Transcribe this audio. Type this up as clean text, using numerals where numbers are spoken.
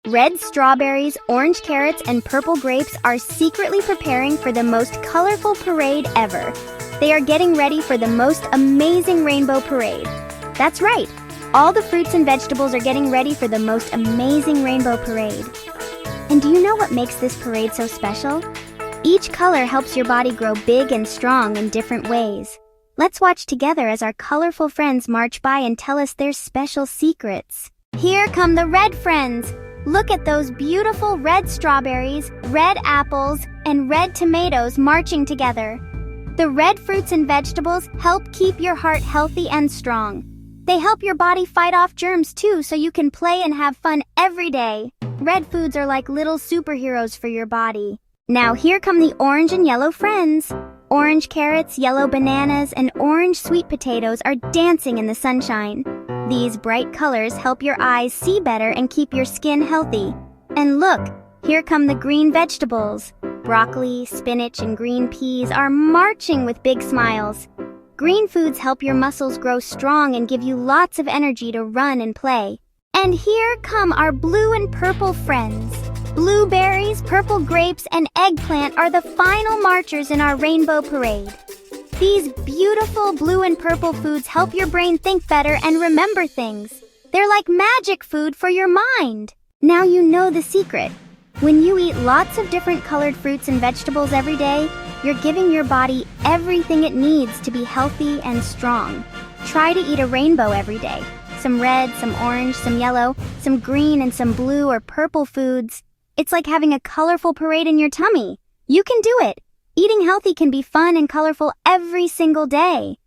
Red strawberries, orange carrots, and purple grapes are secretly preparing for the most colorful parade ever. They are getting ready for the most amazing rainbow parade. That's right, all the fruits and vegetables are getting ready for the most amazing rainbow parade. And do you know what makes this parade so special? Each color helps your body grow big and strong in different ways. Let's watch together as our colorful friends march by and tell us their special secrets. Here come the red friends! Look at those beautiful red strawberries, red apples, and red tomatoes marching together. The red fruits and vegetables help keep your heart healthy and strong. They help your body fight off germs too, so you can play and have fun every day. Red foods are like little superheroes for your body. Now here come the orange and yellow friends. Orange carrots, yellow bananas, and orange sweet potatoes are dancing in the sunshine. These bright colors help your eyes see better and keep your skin healthy. And look, here come the green vegetables. Broccoli, spinach, and green peas are marching with big smiles. Green foods help your muscles grow strong and give you lots of energy to run and play. And here come our blue and purple friends. Blueberries, purple grapes, and eggplant are the final marchers in our rainbow parade. These beautiful blue and purple foods help your brain think better and remember things. They're like magic food for your mind. Now you know the secret. When you eat lots of different colored fruits and vegetables every day, you're giving your body everything it needs to be healthy and strong. Try to eat a rainbow every day. Some red, some orange, some yellow, some green, and some blue or purple foods. It's like having a colorful parade in your tummy. You can do it. Eating healthy can be fun and colorful every single day.